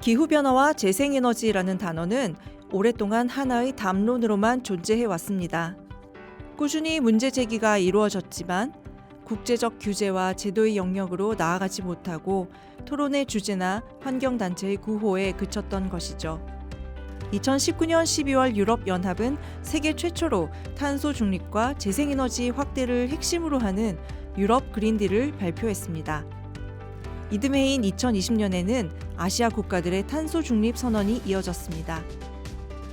기후변화와 재생에너지라는 단어는 오랫동안 하나의 담론으로만 존재해 왔습니다. 꾸준히 문제 제기가 이루어졌지만 국제적 규제와 제도의 영역으로 나아가지 못하고 토론의 주제나 환경단체의 구호에 그쳤던 것이죠. 2019년 12월 유럽연합은 세계 최초로 탄소 중립과 재생에너지 확대를 핵심으로 하는 유럽 그린딜을 발표했습니다. 이듬해인 2020년에는 아시아 국가들의 탄소 중립 선언이 이어졌습니다.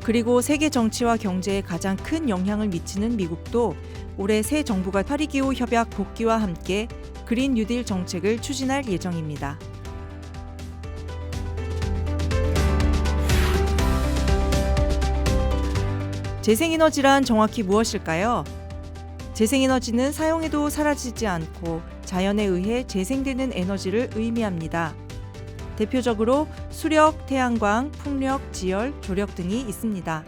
그리고 세계 정치와 경제에 가장 큰 영향을 미치는 미국도 올해 새 정부가 파리기후 협약 복귀와 함께 그린 뉴딜 정책을 추진할 예정입니다. 재생에너지란 정확히 무엇일까요? 재생에너지는 사용해도 사라지지 않고 자연에 의해 재생되는 에너지를 의미합니다. 대표적으로 수력, 태양광, 풍력, 지열, 조력 등이 있습니다.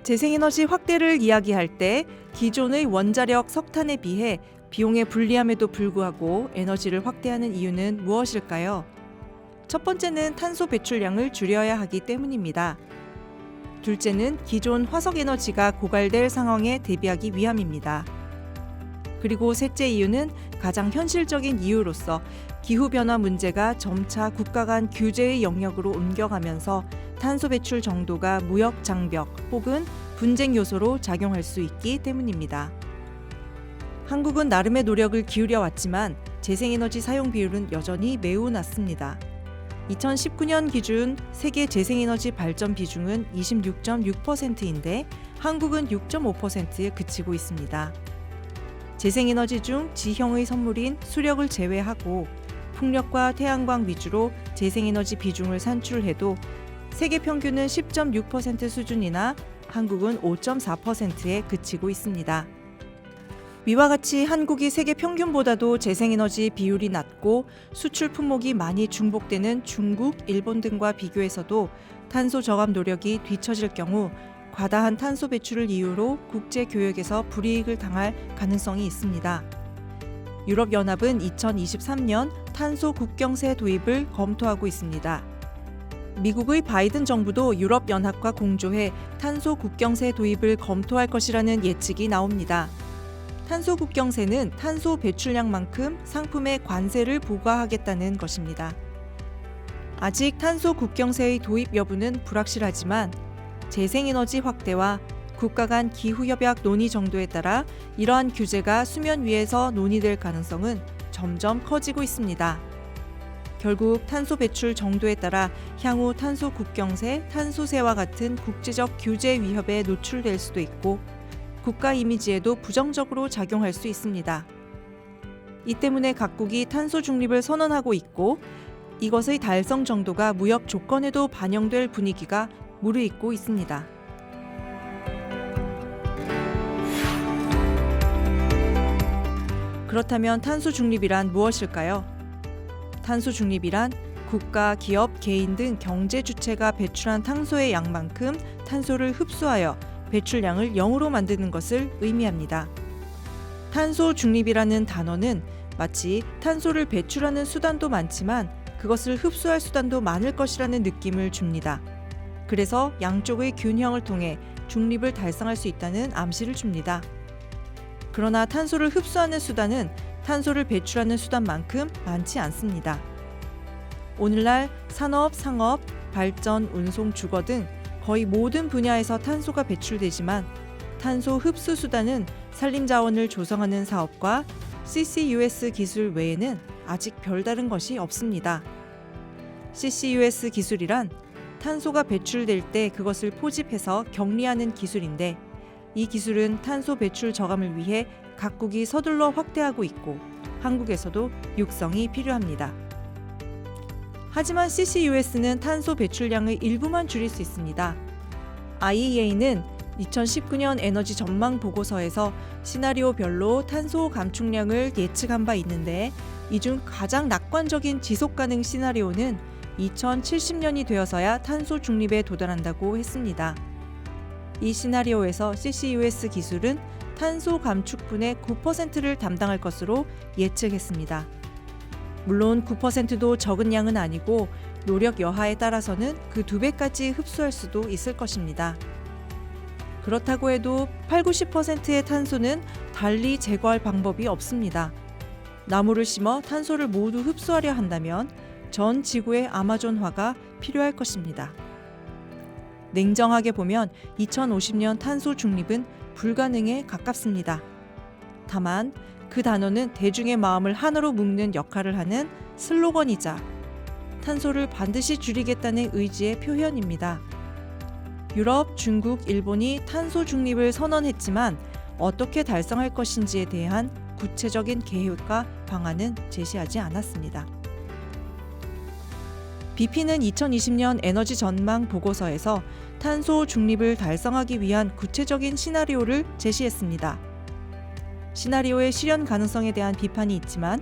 재생에너지 확대를 이야기할 때 기존의 원자력, 석탄에 비해 비용의 불리함에도 불구하고 에너지를 확대하는 이유는 무엇일까요? 첫 번째는 탄소 배출량을 줄여야 하기 때문입니다. 둘째는 기존 화석 에너지가 고갈될 상황에 대비하기 위함입니다. 그리고 셋째 이유는 가장 현실적인 이유로서 기후변화 문제가 점차 국가 간 규제의 영역으로 옮겨가면서 탄소 배출 정도가 무역 장벽 혹은 분쟁 요소로 작용할 수 있기 때문입니다. 한국은 나름의 노력을 기울여 왔지만 재생에너지 사용 비율은 여전히 매우 낮습니다. 2019년 기준 세계 재생에너지 발전 비중은 26.6%인데 한국은 6.5%에 그치고 있습니다. 재생에너지 중 지형의 선물인 수력을 제외하고 풍력과 태양광 위주로 재생에너지 비중을 산출해도 세계 평균은 10.6% 수준이나 한국은 5.4%에 그치고 있습니다. 위와 같이 한국이 세계 평균보다도 재생에너지 비율이 낮고 수출 품목이 많이 중복되는 중국, 일본 등과 비교해서도 탄소 저감 노력이 뒤처질 경우 과다한 탄소 배출을 이유로 국제 교역에서 불이익을 당할 가능성이 있습니다. 유럽연합은 2023년 탄소 국경세 도입을 검토하고 있습니다. 미국의 바이든 정부도 유럽연합과 공조해 탄소 국경세 도입을 검토할 것이라는 예측이 나옵니다. 탄소 국경세는 탄소 배출량만큼 상품에 관세를 부과하겠다는 것입니다. 아직 탄소 국경세의 도입 여부는 불확실하지만 재생에너지 확대와 국가 간 기후협약 논의 정도에 따라 이러한 규제가 수면 위에서 논의될 가능성은 점점 커지고 있습니다. 결국 탄소 배출 정도에 따라 향후 탄소 국경세, 탄소세와 같은 국제적 규제 위협에 노출될 수도 있고 국가 이미지에도 부정적으로 작용할 수 있습니다. 이 때문에 각국이 탄소 중립을 선언하고 있고 이것의 달성 정도가 무역 조건에도 반영될 분위기가 무르익고 있습니다. 그렇다면 탄소 중립이란 무엇일까요? 탄소 중립이란 국가, 기업, 개인 등 경제 주체가 배출한 탄소의 양만큼 탄소를 흡수하여 배출량을 0으로 만드는 것을 의미합니다. 탄소 중립이라는 단어는 마치 탄소를 배출하는 수단도 많지만 그것을 흡수할 수단도 많을 것이라는 느낌을 줍니다. 그래서 양쪽의 균형을 통해 중립을 달성할 수 있다는 암시를 줍니다. 그러나 탄소를 흡수하는 수단은 탄소를 배출하는 수단만큼 많지 않습니다. 오늘날 산업, 상업, 발전, 운송, 주거 등 거의 모든 분야에서 탄소가 배출되지만 탄소 흡수 수단은 산림자원을 조성하는 사업과 CCUS 기술 외에는 아직 별다른 것이 없습니다. CCUS 기술이란 탄소가 배출될 때 그것을 포집해서 격리하는 기술인데 이 기술은 탄소 배출 저감을 위해 각국이 서둘러 확대하고 있고 한국에서도 육성이 필요합니다. 하지만 CCUS는 탄소 배출량의 일부만 줄일 수 있습니다. IEA는 2019년 에너지 전망 보고서에서 시나리오별로 탄소 감축량을 예측한 바 있는데 이 중 가장 낙관적인 지속 가능 시나리오는 2070년이 되어서야 탄소 중립에 도달한다고 했습니다. 이 시나리오에서 CCUS 기술은 탄소 감축분의 9%를 담당할 것으로 예측했습니다. 물론 9%도 적은 양은 아니고 노력 여하에 따라서는 그 2배까지 흡수할 수도 있을 것입니다. 그렇다고 해도 80~90%의 탄소는 달리 제거할 방법이 없습니다. 나무를 심어 탄소를 모두 흡수하려 한다면 전 지구의 아마존화가 필요할 것입니다. 냉정하게 보면 2050년 탄소 중립은 불가능에 가깝습니다. 다만 그 단어는 대중의 마음을 하나로 묶는 역할을 하는 슬로건이자 탄소를 반드시 줄이겠다는 의지의 표현입니다. 유럽, 중국, 일본이 탄소 중립을 선언했지만 어떻게 달성할 것인지에 대한 구체적인 계획과 방안은 제시하지 않았습니다. BP는 2020년 에너지 전망 보고서에서 탄소 중립을 달성하기 위한 구체적인 시나리오를 제시했습니다. 시나리오의 실현 가능성에 대한 비판이 있지만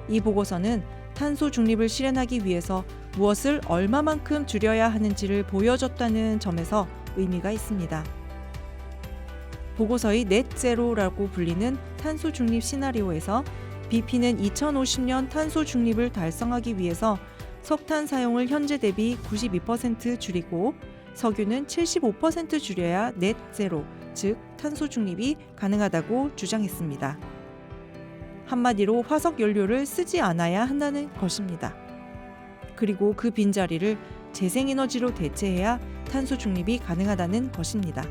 이 보고서는 탄소 중립을 실현하기 위해서 무엇을 얼마만큼 줄여야 하는지를 보여줬다는 점에서 의미가 있습니다. 보고서의 넷제로라고 불리는 탄소 중립 시나리오에서 BP는 2050년 탄소 중립을 달성하기 위해서 석탄 사용을 현재 대비 92% 줄이고 석유는 75% 줄여야 넷제로, 즉 탄소 중립이 가능하다고 주장했습니다. 한마디로 화석 연료를 쓰지 않아야 한다는 것입니다. 그리고 그 빈자리를 재생에너지로 대체해야 탄소 중립이 가능하다는 것입니다.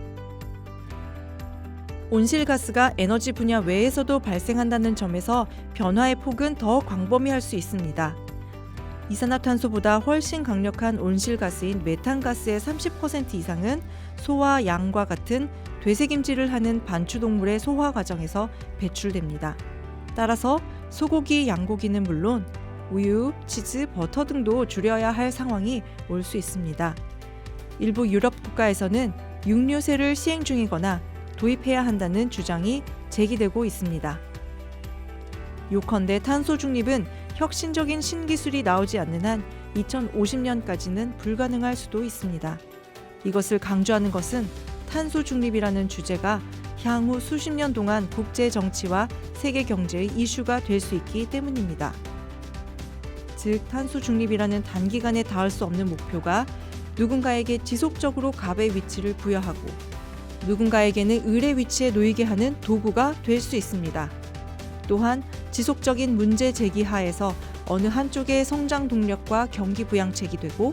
온실가스가 에너지 분야 외에서도 발생한다는 점에서 변화의 폭은 더 광범위할 수 있습니다. 이산화탄소보다 훨씬 강력한 온실가스인 메탄가스의 30% 이상은 소와 양과 같은 되새김질을 하는 반추동물의 소화 과정에서 배출됩니다. 따라서 소고기, 양고기는 물론 우유, 치즈, 버터 등도 줄여야 할 상황이 올 수 있습니다. 일부 유럽 국가에서는 육류세를 시행 중이거나 도입해야 한다는 주장이 제기되고 있습니다. 요컨대 탄소 중립은 혁신적인 신기술이 나오지 않는 한 2050년까지는 불가능할 수도 있습니다. 이것을 강조하는 것은 탄소 중립이라는 주제가 향후 수십 년 동안 국제 정치와 세계 경제의 이슈가 될 수 있기 때문입니다. 즉, 탄소 중립이라는 단기간에 닿을 수 없는 목표가 누군가에게 지속적으로 갑의 위치를 부여하고 누군가에게는 을의 위치에 놓이게 하는 도구가 될 수 있습니다. 또한 지속적인 문제 제기 하에서 어느 한쪽의 성장 동력과 경기 부양책이 되고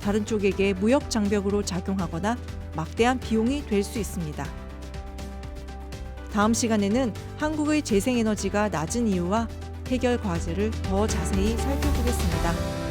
다른 쪽에게 무역 장벽으로 작용하거나 막대한 비용이 될 수 있습니다. 다음 시간에는 한국의 재생에너지가 낮은 이유와 해결 과제를 더 자세히 살펴보겠습니다.